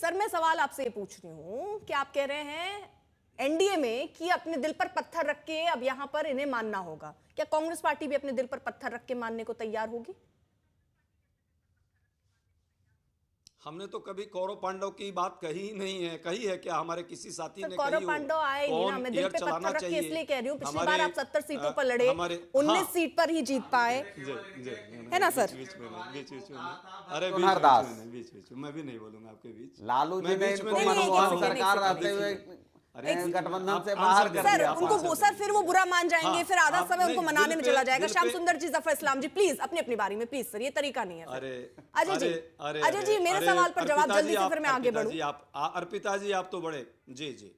Sir मैं सवाल आपसे ये पूछ रही हूँ कि आप कह रहे हैं एनडीए में कि अपने दिल पर पत्थर रख के अब यहां पर इन्हें मानना होगा, क्या कांग्रेस पार्टी भी अपने दिल पर पत्थर रख के मानने को तैयार होगी? हमने तो कभी कौरव पांडव की बात कही ही नहीं है। कही है क्या हमारे किसी साथी सर ने कौरव कही पांडव आए नहीं ना, मैं दिल पे पत्थर रख के इसलिए कह रही हूँ। पिछली बार आप 70 सीटों पर लड़े, 19 सीट पर ही जीत पाए, है ना सर? अरे बीच मैं भी नहीं बोलूंगा आपके बीच। लालू जी ने इनको नहीं, मनमोहन सरकार रहते हुए गठबंधन से बाहर कर सर दिया। उनको सर फिर वो बुरा मान जाएंगे, फिर आधा समय उनको मनाने में चला जाएगा। श्याम सुंदर जी, जफर इस्लाम जी, प्लीज अपनी अपनी बारी में प्लीज सर, ये तरीका नहीं है। अजय जी मेरे सवाल पर जवाब जल्दी से, फिर मैं आगे बढ़ूं। अर्पिता जी आप तो बड़े जी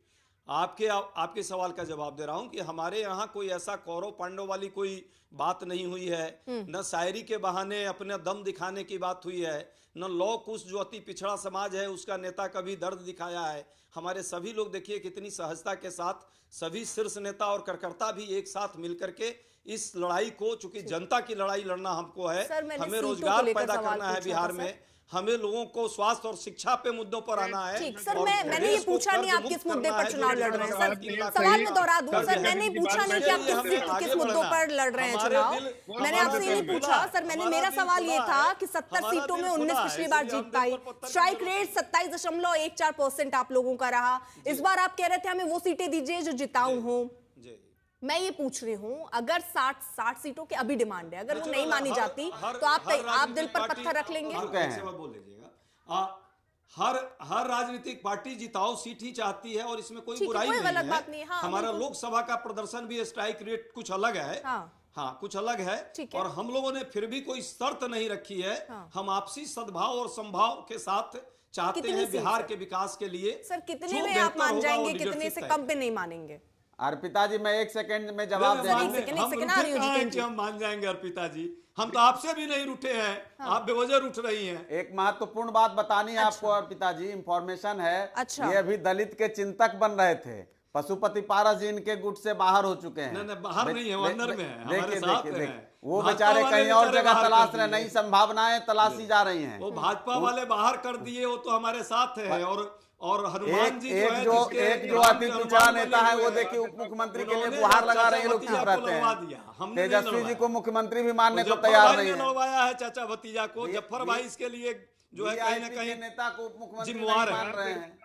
आपके सवाल का जवाब दे रहा हूं कि हमारे यहाँ कोई ऐसा कौरव पांडव वाली कोई बात नहीं हुई है, न शायरी के बहाने अपने दम दिखाने की बात हुई है, न लौ कुश जो अति पिछड़ा समाज है उसका नेता कभी दर्द दिखाया है। हमारे सभी लोग देखिए कितनी सहजता के साथ सभी शीर्ष नेता और कार्यकर्ता भी एक साथ मिलकर के इस लड़ाई को, चूंकि जनता की लड़ाई लड़ना हमको है, हमें रोजगार पैदा करना है बिहार में, हमें लोगों को स्वास्थ्य और शिक्षा पे मुद्दों पर आना है। ठीक सर, मैंने ये पूछा नहीं आप किस मुद्दे पर चुनाव लड़ रहे हैं सर, सवाल में दोहरा दूं सर, मैंने पूछा नहीं कि आप किस मुद्दों पर लड़ रहे हैं चुनाव, मैंने आपसे ये नहीं पूछा सर। मेरा सवाल ये था कि 70 सीटों में 19 पिछली बार जीत पाई, स्ट्राइक रेट 27.14% आप लोगों का रहा। इस बार आप कह रहे थे हमें वो सीटें दीजिए जो जिताऊं हूं। मैं ये पूछ रही हूं, अगर 60 सीटों की अभी डिमांड है, अगर वो नहीं मानी जाती तो आप दिल पर पत्थर रख लेंगे? बोल लीजिएगा, हर राजनीतिक पार्टी जिताओ सीट ही चाहती है और इसमें कोई बुराई नहीं है। हमारा लोकसभा का प्रदर्शन भी स्ट्राइक रेट कुछ अलग है, हाँ कुछ अलग है, और हम लोगों ने फिर भी कोई शर्त नहीं रखी है। हम आपसी सद्भाव और संभाव के साथ चाहते हैं बिहार के विकास के लिए। सर कितने में आप मान जाएंगे, कितने से कम पे नहीं मानेंगे? अर्पिता जी मैं 1 सेकंड में जवाब दे दूं। हम मान जाएंगे अर्पिता जी, हम तो आपसे भी नहीं रूठे हैं, आप बेवजह रूठ रही हैं। एक महत्वपूर्ण बात बतानी है आपको अर्पिता जी, इंफॉर्मेशन है। ये अभी दलित के चिंतक बन रहे थे, पशुपति पारस जी इनके गुट से बाहर हो चुके हैं। नहीं, बाहर नहीं है, अंदर में है, देखिए वो बेचारे कहीं और जगह तलाश रहे, नई संभावनाएं तलाशी जा रही हैं। वो भाजपा वाले बाहर कर दिए, वो तो हमारे साथ है। और हनुमान जी एक जो अति पिछड़ा नेता है वो देखिए उप मुख्यमंत्री के लिए गुहार लगा रहे हैं, लोग चुप रहते हैं। तेजस्वी जी को मुख्यमंत्री भी मानने को तैयार नहीं है। लड़वाया है चाचा भतीजा को, जफर भाई इसके लिए जो है कहीं ना कहीं नेता को उप मुख्यमंत्री जिम्मेवार मान रहे हैं।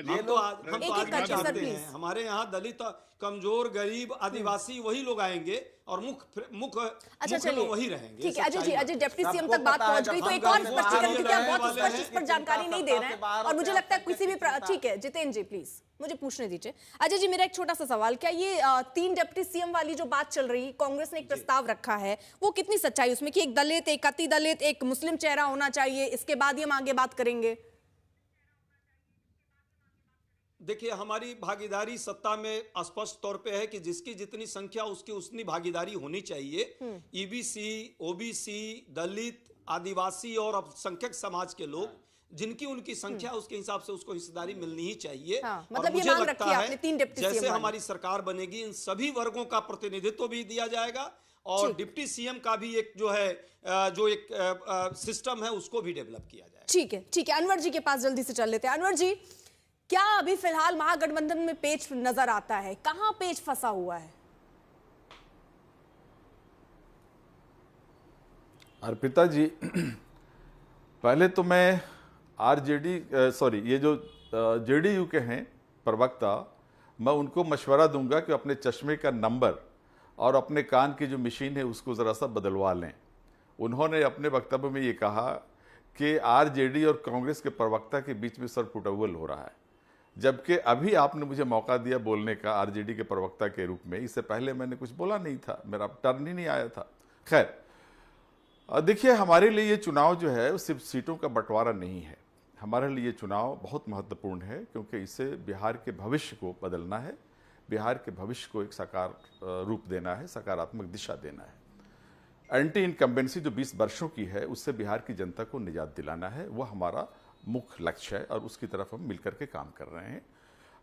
हम तो आज भी चाहते हैं हमारे यहाँ दलित, कमजोर, गरीब, आदिवासी वही लोग आएंगे और मुख्य लोग वही रहेंगे। ठीक है अजय डिप्टी सीएम तक बात पहुंच गई तो एक और स्पष्टीकरण, क्योंकि आप बहुत स्पष्ट इस पर जानकारी नहीं दे रहे हैं और मुझे लगता है किसी भी, ठीक है जितेंद्र जी प्लीज मुझे पूछने दीजिए। अजय जी मेरा एक छोटा सा सवाल, क्या ये 3 डिप्टी सीएम वाली जो बात चल रही, कांग्रेस ने एक प्रस्ताव रखा है, वो कितनी सच्चाई उसमें कि एक दलित, एक अति दलित, एक मुस्लिम चेहरा होना चाहिए, इसके बाद ही हम आगे बात करेंगे? देखिए हमारी भागीदारी सत्ता में स्पष्ट तौर पे है कि जिसकी जितनी संख्या उसकी उतनी भागीदारी होनी चाहिए। ईबीसी, ओबीसी, दलित, आदिवासी और अल्पसंख्यक समाज के लोग जिनकी उनकी संख्या उसके हिसाब से उसको हिस्सेदारी मिलनी ही चाहिए। मतलब और मुझे लगता है जैसे हमारी सरकार बनेगी इन सभी वर्गों का प्रतिनिधित्व भी दिया जाएगा और डिप्टी सीएम का भी एक जो है जो एक सिस्टम है उसको भी डेवलप किया जाएगा। ठीक है अनवर जी के पास जल्दी से चल लेते हैं। अनवर जी, क्या अभी फिलहाल महागठबंधन में पेच नजर आता है, कहां पेच फंसा हुआ है? अर्पिता जी पहले तो मैं ये जो जेडीयू के हैं प्रवक्ता, मैं उनको मशवरा दूंगा कि अपने चश्मे का नंबर और अपने कान की जो मशीन है उसको ज़रा सा बदलवा लें। उन्होंने अपने वक्तव्य में ये कहा कि आरजेडी और कांग्रेस के प्रवक्ता के बीच में सर पुटअव्वल हो रहा है, जबकि अभी आपने मुझे मौका दिया बोलने का आरजेडी के प्रवक्ता के रूप में। इससे पहले मैंने कुछ बोला नहीं था, मेरा टर्न ही नहीं आया था। खैर देखिए, हमारे लिए ये चुनाव जो है वो सिर्फ सीटों का बंटवारा नहीं है, हमारे लिए चुनाव बहुत महत्वपूर्ण है क्योंकि इससे बिहार के भविष्य को बदलना है, बिहार के भविष्य को एक साकार रूप देना है, सकारात्मक दिशा देना है। एंटी इनकम्बेंसी जो 20 वर्षों की है उससे बिहार की जनता को निजात दिलाना है, वह हमारा मुख्य लक्ष्य है और उसकी तरफ हम मिलकर के काम कर रहे हैं।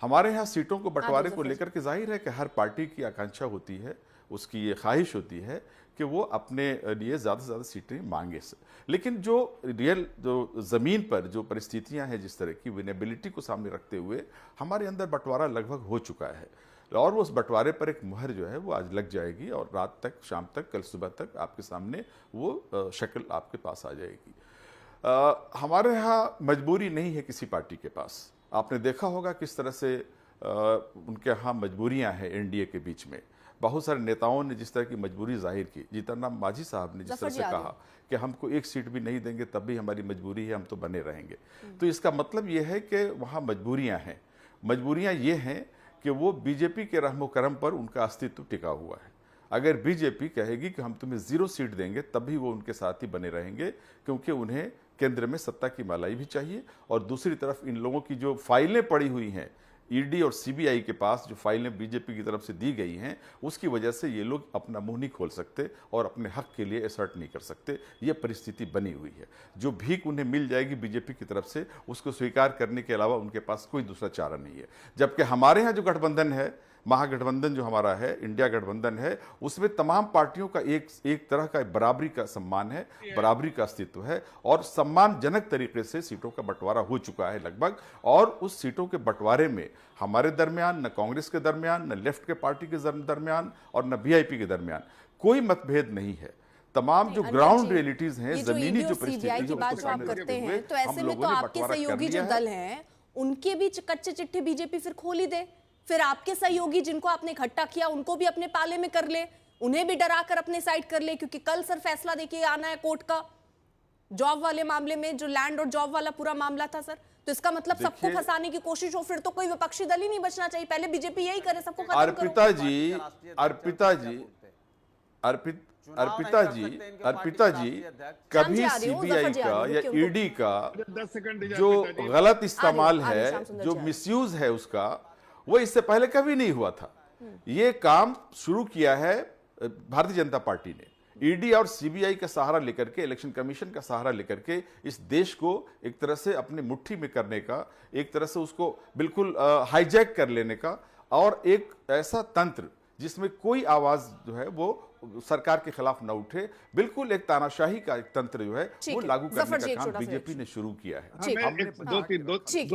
हमारे यहाँ सीटों को बंटवारे को लेकर के जाहिर है कि हर पार्टी की आकांक्षा होती है उसकी ये ख्वाहिश होती है कि वो अपने लिए ज़्यादा से ज़्यादा सीटें मांगे। लेकिन जो रियल जो ज़मीन पर जो परिस्थितियां हैं, जिस तरह की विनेबिलिटी को सामने रखते हुए हमारे अंदर बंटवारा लगभग हो चुका है, और उस बंटवारे पर एक मुहर जो है वो आज लग जाएगी और रात तक, शाम तक, कल सुबह तक आपके सामने वो शक्ल आपके पास आ जाएगी। हमारे यहाँ मजबूरी नहीं है किसी पार्टी के पास। आपने देखा होगा किस तरह से उनके यहाँ मजबूरियां हैं एनडीए के बीच में। बहुत सारे नेताओं ने जिस तरह की मजबूरी जाहिर की, जीतन राम मांझी साहब ने जिस तरह से कहा कि हमको एक सीट भी नहीं देंगे तब भी हमारी मजबूरी है, हम तो बने रहेंगे। तो इसका मतलब ये है कि वहाँ मजबूरियाँ हैं। मजबूरियाँ ये हैं कि वो बीजेपी के रहमो करम पर उनका अस्तित्व टिका हुआ है। अगर बीजेपी कहेगी कि हम तुम्हें 0 सीट देंगे तब भी वो उनके साथ ही बने रहेंगे, क्योंकि उन्हें केंद्र में सत्ता की मलाई भी चाहिए। और दूसरी तरफ इन लोगों की जो फाइलें पड़ी हुई हैं ईडी और सीबीआई के पास, जो फाइलें बीजेपी की तरफ से दी गई हैं, उसकी वजह से ये लोग अपना मुंह नहीं खोल सकते और अपने हक के लिए असर्ट नहीं कर सकते। ये परिस्थिति बनी हुई है। जो भीख उन्हें मिल जाएगी बीजेपी की तरफ से, उसको स्वीकार करने के अलावा उनके पास कोई दूसरा चारा नहीं है। जबकि हमारे यहाँ जो गठबंधन है, महागठबंधन जो हमारा है, इंडिया गठबंधन है, उसमें तमाम पार्टियों का एक तरह का बराबरी का सम्मान है, बराबरी का अस्तित्व है और सम्मानजनक तरीके से सीटों का बंटवारा हो चुका है लगभग। और उस सीटों के बंटवारे में हमारे दरमियान, न कांग्रेस के दरमियान, न लेफ्ट के पार्टी के दरमियान और न वीआईपी के दरमियान कोई मतभेद नहीं है। तमाम जो ग्राउंड रियलिटीज हैं, जमीनी जो परिस्थिति की बात जो आप करते हैं, तो ऐसे में तो आपके सहयोगी जो दल हैं उनके भी कच्चे चिट्ठे बीजेपी फिर खोल ही दे। फिर आपके सहयोगी जिनको आपने इकट्ठा किया उनको भी अपने पाले में कर ले, उन्हें भी डरा कर अपने साइड कर ले, क्योंकि कल सर फैसला देखिए आना है कोर्ट का जॉब वाले मामले में, जो लैंड और जॉब वाला पूरा मामला था सर। तो इसका मतलब सबको फंसाने की कोशिश हो, फिर तो कोई विपक्षी दल ही नहीं बचना चाहिए। पहले बीजेपी यही करे, सबको खत्म करो। अर्पिता जी कभी सीबीआई का या ईडी का जो गलत इस्तेमाल है, जो मिसयूज है उसका, वो इससे पहले कभी नहीं हुआ था। ये काम शुरू किया है भारतीय जनता पार्टी ने। ईडी और सीबीआई का सहारा लेकर के, इलेक्शन कमीशन का सहारा लेकर के इस देश को एक तरह से अपनी मुट्ठी में करने का, एक तरह से उसको बिल्कुल हाईजैक कर लेने का, और एक ऐसा तंत्र जिसमें कोई आवाज जो है वो सरकार के खिलाफ न उठे, बिल्कुल एक तानाशाही का एक तंत्र जो है वो लागू करने का काम बीजेपी ने शुरू किया है। हमने दो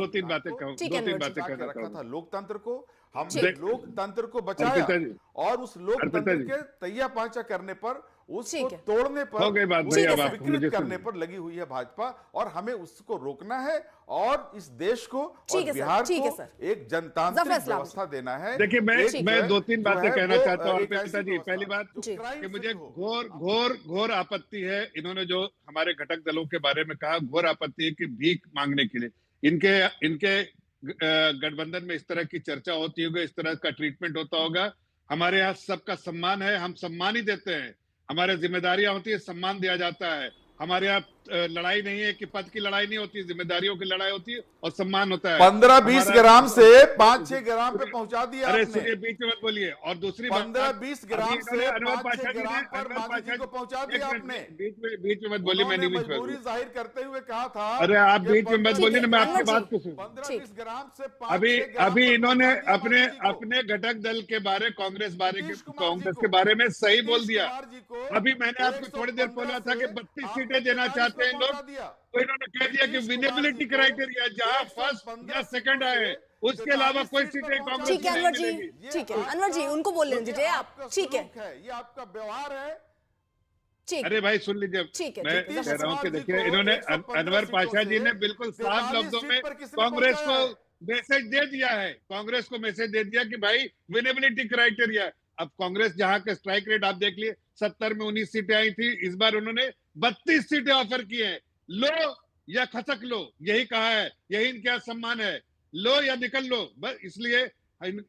तीन बातें रखा था लोकतंत्र को, हमने लोकतंत्र को बचाया और उस लोकतंत्र के तैया पांचा करने पर, उसको तोड़ने पर, विकृत करने पर लगी हुई है भाजपा। और हमें उसको रोकना है और इस देश को और बिहार को एक जनतांत्रिक व्यवस्था देना है। देखिए मैं 2-3 बातें कहना चाहता हूँ अर्पिता जी। पहली बात कि मुझे घोर आपत्ति है, इन्होंने जो हमारे घटक दलों के बारे में कहा, घोर आपत्ति है कि भीख मांगने के लिए इनके गठबंधन में इस तरह की चर्चा होती होगी, इस तरह का ट्रीटमेंट होता होगा। हमारे यहाँ सबका सम्मान है, हम सम्मान ही देते हैं। हमारे जिम्मेदारियां होती है, सम्मान दिया जाता है। हमारे यहाँ लड़ाई नहीं है कि पद की लड़ाई नहीं होती, जिम्मेदारियों की लड़ाई होती है और सम्मान होता है। 15-20 ग्राम से 5-6 ग्राम पे पहुंचा दिया। अरे सुनिए, बीच में मत बोलिए। और दूसरी 15-20 ग्राम से 5-6 ग्राम पर मांझी को पहुंचा दिया आपने। बीच में मत बोलिए, मैं नहीं बीच में। मजबूरी जाहिर करते हुए कहा था। अरे आप बीच में मत बोलिए ना, मैं आपकी बात को सुन। 15-20 ग्राम से अभी इन्होंने अपने घटक दल के बारे, कांग्रेस के बारे में सही बोल दिया। अभी मैंने आपको थोड़ी देर बोला था कि 32 सीटें देना चाहते हैं लोग, तो इन्होंने कह दिया कि विनेबिलिटी क्राइटेरिया जहां फर्स्ट या सेकंड आए, उसके अलावा कोई सीटें कांग्रेस ठीक है अनवर जी, ठीक है अनवर जी, उनको बोलने दीजिए आप। ठीक है, ये आपका व्यवहार है। अरे भाई सुन लीजिए, मैं कह रहा हूँ कि देखिए, इन्होंने अनवर पाशा जी ने बिल्कुल साफ लफ्जों में कांग्रेस को मैसेज दे दिया है, कांग्रेस को मैसेज दे दिया कि भाई विनेबिलिटी क्राइटेरिया। अब कांग्रेस जहां के स्ट्राइक रेट आप देख लिए, 70 में 19 सीटें आई थी, इस बार उन्होंने 32 सीटें ऑफर की हैं। लो या खसक लो, यही कहा है, यही इनका सम्मान है। लो या निकल लो, बस। इसलिए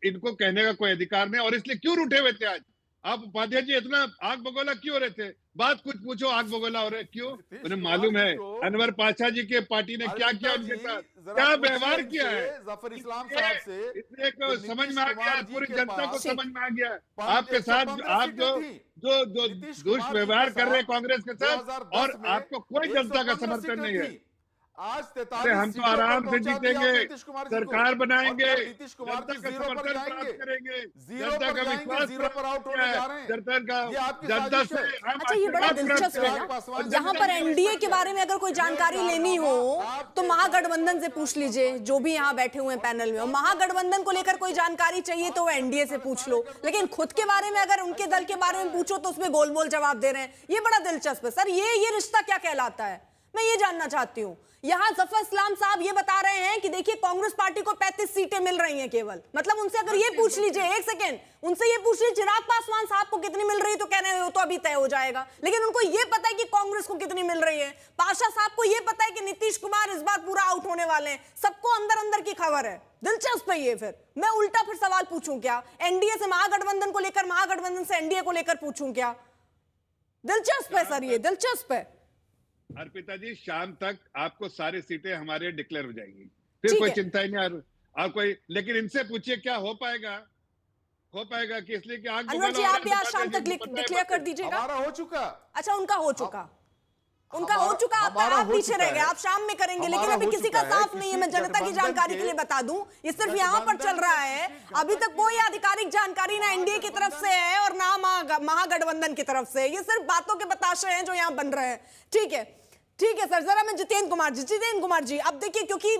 इनको कहने का कोई अधिकार नहीं। और इसलिए क्यों रूठे हुए थे आज आप उपाध्याय जी? इतना आग बगोला क्यों हो रहे थे? बात कुछ पूछो, आग बगोला हो रहे क्यों? उन्हें मालूम है अनवर पाशा जी के पार्टी ने क्या किया, उनके साथ क्या व्यवहार किया है। जफर इस्लाम साहब से इसलिए समझ में आ गया, पूरी जनता को समझ में आ गया आपके साथ आप जो दुष्व्यवहार कर रहे हैं कांग्रेस के साथ, और आपको कोई जनता का समर्थन नहीं है। आज हम तो आराम से जीतेंगे, सरकार बनाएंगे, नीतीश कुमार जी जनता का 0 पर समर्थन जाएंगे, प्राप्त करेंगे, 0 जनता पर का जाएंगे, विश्वास 0 पर आउट होने जा रहे हैं। जनता ये आपकी जनता साजिश से है। हम अच्छा, ये बड़ा आशीर्वाद दिलचस्प है प्राप्त ना, करें। यहाँ पर एनडीए के बारे में अगर कोई जानकारी लेनी हो तो महागठबंधन से पूछ लीजिए, जो भी यहाँ बैठे हुए हैं पैनल में, और महागठबंधन को लेकर कोई जानकारी चाहिए तो वो एनडीए से पूछ लो, लेकिन खुद के बारे में अगर उनके दल के बारे में पूछो तो उसमें गोल मोल जवाब दे रहे हैं। ये बड़ा दिलचस्प है सर, ये रिश्ता क्या कहलाता है, मैं ये जानना चाहती हूँ। यहाँ जफर इस्लाम साहब ये बता रहे हैं कि देखिए कांग्रेस पार्टी को 35 सीटें मिल रही हैं केवल, मतलब उनसे अगर ये पूछ लीजिए, एक सेकेंड, उनसे ये पूछ लीजिए चिराग पासवान साहब को कितनी मिल रही है तो कह रहे हो तो अभी तय हो जाएगा, लेकिन उनको ये पता है कि कांग्रेस को कितनी मिल रही है। पाशा साहब को ये पता है कि नीतीश कुमार इस बार पूरा आउट होने वाले हैं, सबको अंदर अंदर की खबर है। दिलचस्प है ये। फिर मैं उल्टा फिर सवाल पूछूं क्या, एनडीए से महागठबंधन को लेकर, महागठबंधन से एनडीए को लेकर पूछूं क्या? दिलचस्प है सर, ये दिलचस्प है। अर्पिता जी, शाम तक आपको सारी सीटें हमारे डिक्लेयर हो जाएंगी, फिर कोई चिंता ही नहीं। और कोई, लेकिन इनसे पूछिए क्या हो पाएगा कि इसलिए कि अनवर जी आप भी आज शाम तक डिक्लेयर कर दीजिएगा। हमारा हो चुका। अच्छा, उनका हो चुका, आप पीछे रह गए, आप शाम में करेंगे, लेकिन अभी किसी का साफ नहीं है। मैं जनता की जानकारी के लिए बता दूं, ये सिर्फ यहाँ पर चल रहा है, अभी तक कोई आधिकारिक जानकारी ना एनडीए की तरफ से है और ना महागठबंधन की तरफ से, ये सिर्फ बातों के बताशे हैं जो यहाँ बन रहे हैं। ठीक है सर, जरा मैं जितेंद्र कुमार जी, अब देखिए, क्योंकि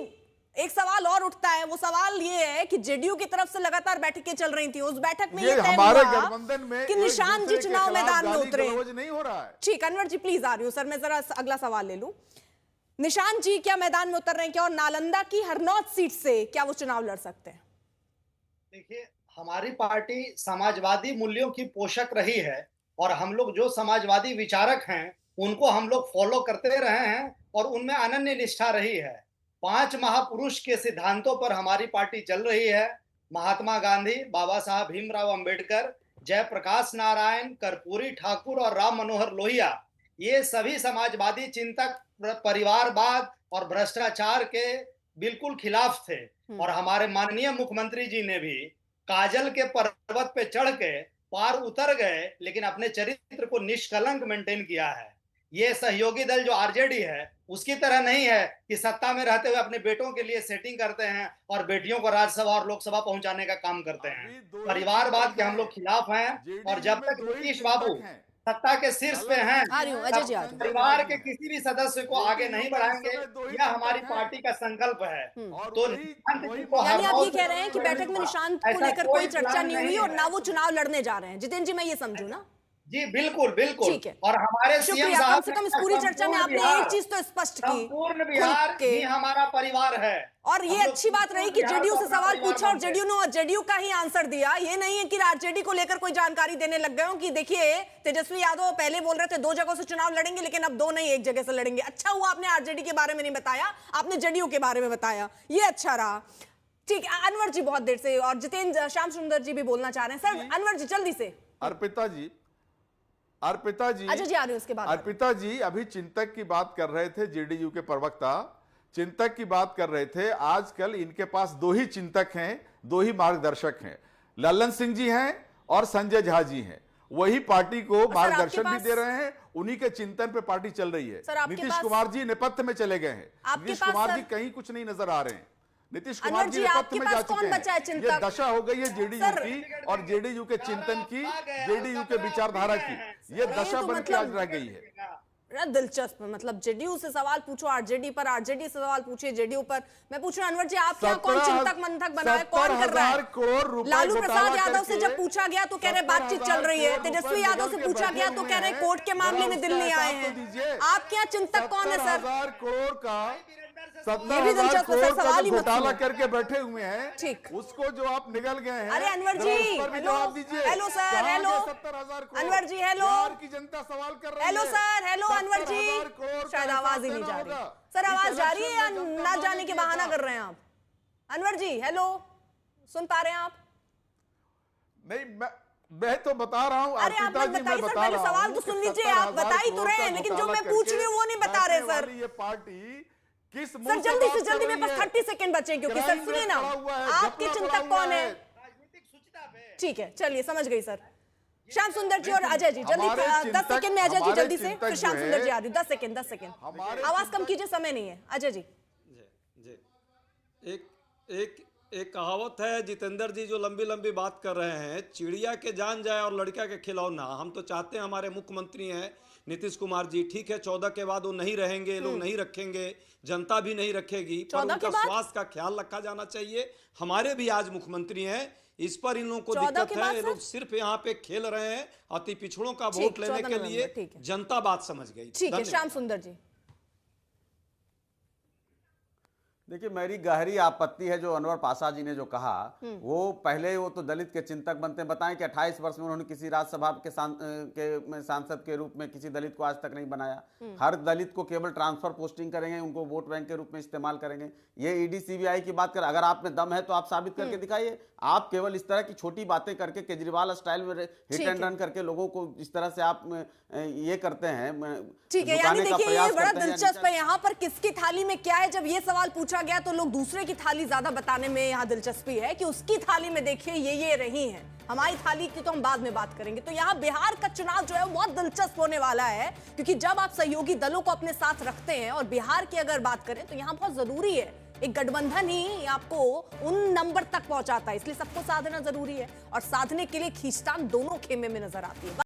एक सवाल और उठता है, वो सवाल ये है कि जेडीयू की तरफ से लगातार बैठकें चल रही थी, उस बैठक में ये तय हुआ कि निशान जी चुनाव मैदान में उतरे। नहीं हो रहा है। ठीक, अनवर जी प्लीज आ रही हूँ सर, मैं जरा अगला सवाल ले लूं। निशान जी क्या मैदान में उतर रहे हैं क्या, और नालंदा की हरनौत सीट से क्या वो चुनाव लड़ सकते हैं? देखिए, हमारी पार्टी समाजवादी मूल्यों की पोषक रही है और हम लोग जो समाजवादी विचारक हैं उनको हम लोग फॉलो करते रहे हैं और उनमें अनन्य निष्ठा रही है। 5 महापुरुष के सिद्धांतों पर हमारी पार्टी चल रही है। महात्मा गांधी, बाबा साहब भीमराव अंबेडकर, जयप्रकाश नारायण, कर्पूरी ठाकुर और राम मनोहर लोहिया, ये सभी समाजवादी चिंतक परिवारवाद और भ्रष्टाचार के बिल्कुल खिलाफ थे। और हमारे माननीय मुख्यमंत्री जी ने भी काजल के पर्वत पे चढ़ के पार उतर गए, लेकिन अपने चरित्र को निष्कलंक मेंटेन किया है। ये सहयोगी दल जो आरजेडी है उसकी तरह नहीं है कि सत्ता में रहते हुए अपने बेटों के लिए सेटिंग करते हैं और बेटियों को राज्यसभा और लोकसभा पहुंचाने का काम करते हैं। परिवारवाद के हम लोग खिलाफ हैं और जब तक नीतीश बाबू सत्ता के शीर्ष पे हैं, परिवार के किसी भी सदस्य को आगे नहीं बढ़ाएंगे, यह हमारी पार्टी का संकल्प है। तो यानी आप ये कह रहे हैं कि बैठक में निशांत को लेकर कोई चर्चा नहीं हुई और ना वो चुनाव लड़ने जा रहे हैं। जितेंद्र जी, मैं ये समझू ना? जी बिल्कुल बिल्कुल। ठीक है, और हमारे सीएम साहब, कम से कम इस पूरी चर्चा में आपने एक चीज तो स्पष्ट की, संपूर्ण बिहार ही हमारा परिवार है। और ये अच्छी बात रही कि जेडीयू से सवाल पूछा और जेडीयू का ही आंसर दिया। ये नहीं है कि आरजेडी को लेकर कोई जानकारी देने लग गए हो कि देखिए तेजस्वी यादव पहले बोल रहे थे 2 जगहों से चुनाव लड़ेंगे, लेकिन अब 2 नहीं 1 जगह से लड़ेंगे। अच्छा हुआ आपने आरजेडी के बारे में नहीं बताया, आपने जेडीयू के बारे में बताया, ये अच्छा रहा। ठीक है, अनवर जी बहुत देर से, और जितेंद्र श्याम सुंदर जी भी बोलना चाह रहे हैं। सर अनवर जी जल्दी से। अर्पिता जी अच्छा जी आ रही है उसके बाद। अर्पिता जी अभी चिंतक की बात कर रहे थे, जेडीयू के प्रवक्ता चिंतक की बात कर रहे थे। आजकल इनके पास 2 ही चिंतक हैं, 2 ही मार्गदर्शक हैं, लल्लन सिंह जी हैं और संजय झा जी हैं। वही पार्टी को मार्गदर्शन भी दे रहे हैं, उन्हीं के चिंतन पे पार्टी चल रही है। नीतीश कुमार जी नेपथ्य में चले गए हैं, नीतीश कुमार जी कहीं कुछ नहीं नजर आ रहे हैं। नीतीश कुमार जी नेपथ्य में जा चुके हैं। ये दशा हो गई है जेडीयू की और जेडीयू के चिंतन की, जेडीयू के विचारधारा की, ये दशा बन के आज रह गई है। दिलचस्प, मतलब जेडीयू से सवाल पूछो आरजेडी पर, आरजेडी से सवाल पूछे जेडीयू पर। मैं पूछ रहा हूं अनवर जी, आप क्या कौन चिंतक मंथक बना है, कौन कर रहा है? लालू प्रसाद यादव से जब पूछा गया तो कह रहे बातचीत चल रही है, तेजस्वी यादव से पूछा गया तो कह रहे कोर्ट के मामले में दिल्ली आए हैं। आपके यहाँ चिंतक कौन है सर? 70,000 करोड़ का 70,000 करोड़ का घोटाला करके बैठे हुए हैं, ठीक, उसको जो आप निगल गए हैं। अरे अनवर जी, जवाब दीजिए। Hello sir, hello 70,000 crore. Anwar ji hello, की जनता सवाल कर रही है। Hello sir, hello Anwar ji, शायद आवाज ही नहीं जा रही। सर आवाज जा रही है या ना जाने के बहाना कर रहे हैं आप? अनवर जी हेलो, सुन पा रहे हैं आप? नहीं, मैं तो बता रहा हूँ। अरे आप मत बताइए सर, पहले सवाल तो सुन लीजिए। आप बता ही तो रहे हैं, लेकिन जो मैं पूछ रही हूँ वो नहीं बता रहे सर। ये पार्टी किस सर जल्दी से जल्दी, मेरे पास 30 सेकंड बचे हैं, क्योंकि सर सुनिए ना, आपके चिंतक कौन है? ठीक है, चलिए समझ गई सर। श्याम सुंदर जी और अजय जी जल्दी 10 सेकंड में, अजय जी जल्दी से, फिर श्याम सुंदर जी आ रही हूँ। 10 सेकंड आवाज कम कीजिए, समय नहीं है। अजय जी एक कहावत है, जितेंद्र जी जो लंबी लंबी बात कर रहे हैं, चिड़िया के जान जाए और लड़का के खिलौना। हम तो चाहते हैं हमारे मुख्यमंत्री हैं नीतीश कुमार जी, ठीक है 14 के बाद वो नहीं रहेंगे, लोग नहीं रखेंगे, जनता भी नहीं रखेगी, पर उनका स्वास्थ्य का ख्याल रखा जाना चाहिए। हमारे भी आज मुख्यमंत्री हैं, इस पर इन लोगों को दिक्कत है। ये लोग सिर्फ यहाँ पे खेल रहे हैं, अति पिछड़ों का वोट लेने के लिए। जनता बात समझ गई। ठीक है श्याम सुंदर जी। देखिए, मेरी गहरी आपत्ति है जो अनवर पाशा जी ने जो कहा, वो पहले वो तो दलित के चिंतक बनते हैं। बताएं कि 28 वर्ष में उन्होंने किसी राज्यसभा के सांसद के रूप में किसी दलित को आज तक नहीं बनाया। हर दलित को केवल ट्रांसफर पोस्टिंग करेंगे, उनको वोट बैंक के रूप में इस्तेमाल करेंगे। ये ईडी सीबीआई की बात कर, अगर आप में दम है तो आप साबित करके दिखाइए। आप केवल इस तरह की छोटी बातें करके केजरीवाल स्टाइल में हिट एंड रन करके लोगों को इस तरह से आप ये करते हैं। ठीक है, यानी देखिए ये बड़ा दिलचस्प है, यहाँ पर किसकी थाली में क्या है। जब ये सवाल पूछा गया तो लोग दूसरे की थाली ज्यादा बताने में यहाँ दिलचस्पी है कि उसकी थाली में देखिए ये रही है, हमारी थाली की तो हम बाद में बात करेंगे। तो यहाँ बिहार का चुनाव जो है वो बहुत दिलचस्प होने वाला है, क्योंकि जब आप सहयोगी दलों को अपने साथ रखते हैं और बिहार की अगर बात करें तो यहाँ बहुत जरूरी है, एक गठबंधन ही आपको उन नंबर तक पहुंचाता है, इसलिए सबको साधना जरूरी है और साधने के लिए खींचतान दोनों खेमे में नजर आती है।